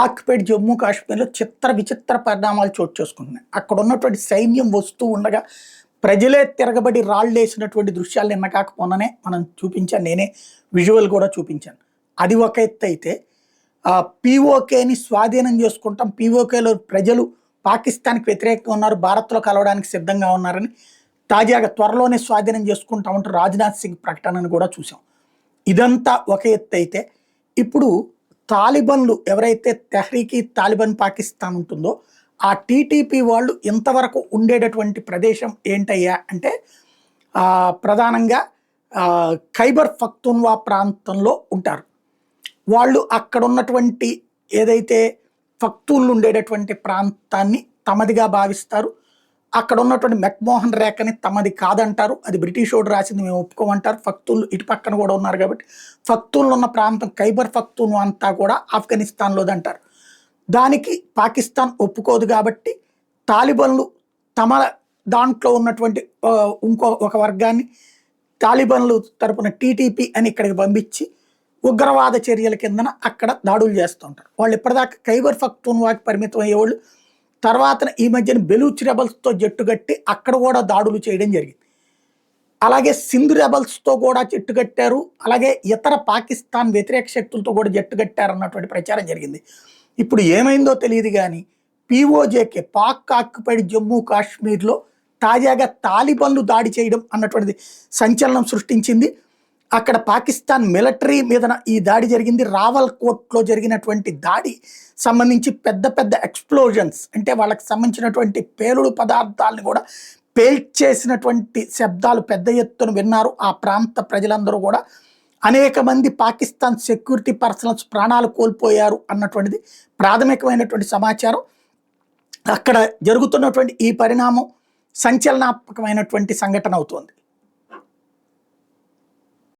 Occupied Jammu కాశ్మీర్లో చిత్ర విచిత్ర పరిణామాలు చోటు చేసుకుంటున్నాయి. అక్కడ ఉన్నటువంటి సైన్యం వస్తూ ఉండగా ప్రజలే తిరగబడి రాళ్ళు వేసినటువంటి దృశ్యాలు నిన్న కాకపోననే మనం చూపించాను. నేనే విజువల్ కూడా చూపించాను. అది ఒక ఎత్తు అయితే పీఓకేని స్వాధీనం చేసుకుంటాం, పీఓకేలో ప్రజలు పాకిస్తాన్కి వ్యతిరేకంగా ఉన్నారు, భారత్లో కలవడానికి సిద్ధంగా ఉన్నారని తాజాగా త్వరలోనే స్వాధీనం చేసుకుంటామంటూ రాజ్నాథ్ సింగ్ ప్రకటనను కూడా చూసాం. ఇదంతా ఒక ఎత్తు అయితే ఇప్పుడు తాలిబన్లు ఎవరైతే తెహ్రీకి తాలిబాన్ పాకిస్తాన్ ఉంటుందో ఆ టీటీపీ వాళ్ళు ఇంతవరకు ఉండేటటువంటి ప్రదేశం ఏంటయ్యా అంటే ప్రధానంగా ఖైబర్ పఖ్తూన్వా ప్రాంతంలో ఉంటారు. వాళ్ళు అక్కడ ఉన్నటువంటి ఏదైతే పఖ్తూన్లు ఉండేటటువంటి ప్రాంతాన్ని తమదిగా భావిస్తారు. అక్కడ ఉన్నటువంటి మెక్మోహన్ రేఖని తమది కాదంటారు. అది బ్రిటిష్ వాడు రాసింది, మేము ఒప్పుకోమంటారు. పఖ్తూన్లు ఇటు పక్కన కూడా ఉన్నారు కాబట్టి పఖ్తూన్లు ఉన్న ప్రాంతం ఖైబర్ పఖ్తూన్వా అంతా కూడా ఆఫ్ఘనిస్తాన్లోది అంటారు. దానికి పాకిస్తాన్ ఒప్పుకోదు కాబట్టి తాలిబన్లు తమ దాంట్లో ఉన్నటువంటి ఒక వర్గాన్ని తాలిబన్లు తరపున టీటీపీ అని ఇక్కడికి పంపించి ఉగ్రవాద చర్యల కిందన అక్కడ దాడులు చేస్తూ ఉంటారు. వాళ్ళు ఇప్పటిదాకా ఖైబర్ పఖ్తూన్వాకి పరిమితం అయ్యేవాళ్ళు. తర్వాత ఈ మధ్యన బెలూచ్ రెబల్స్తో జట్టుగట్టి అక్కడ కూడా దాడులు చేయడం జరిగింది. అలాగే సింధ్ రెబల్స్తో కూడా జట్టుగట్టారు. అలాగే ఇతర పాకిస్తాన్ వ్యతిరేక శక్తులతో కూడా జట్టుగట్టారు అన్నటువంటి ప్రచారం జరిగింది. ఇప్పుడు ఏమైందో తెలియదు కానీ పీఓజేకే పాక్ ఆక్యుపైడ్ జమ్మూ కాశ్మీర్లో తాజాగా తాలిబన్లు దాడి చేయడం అన్నటువంటిది సంచలనం సృష్టించింది. అక్కడ పాకిస్తాన్ మిలిటరీ మీద ఈ దాడి జరిగింది. రావల్ కోట్లో జరిగినటువంటి దాడి సంబంధించి పెద్ద పెద్ద ఎక్స్ప్లోజన్స్ అంటే వాళ్ళకి సంబంధించినటువంటి పేలుడు పదార్థాలను కూడా పేల్చేసినటువంటి శబ్దాలు పెద్ద ఎత్తున విన్నారు ఆ ప్రాంత ప్రజలందరూ కూడా. అనేక మంది పాకిస్తాన్ సెక్యూరిటీ పర్సనల్స్ ప్రాణాలు కోల్పోయారు అన్నటువంటిది ప్రాథమికమైనటువంటి సమాచారం. అక్కడ జరుగుతున్నటువంటి ఈ పరిణామం సంచలనాత్మకమైనటువంటి సంఘటన అవుతోంది.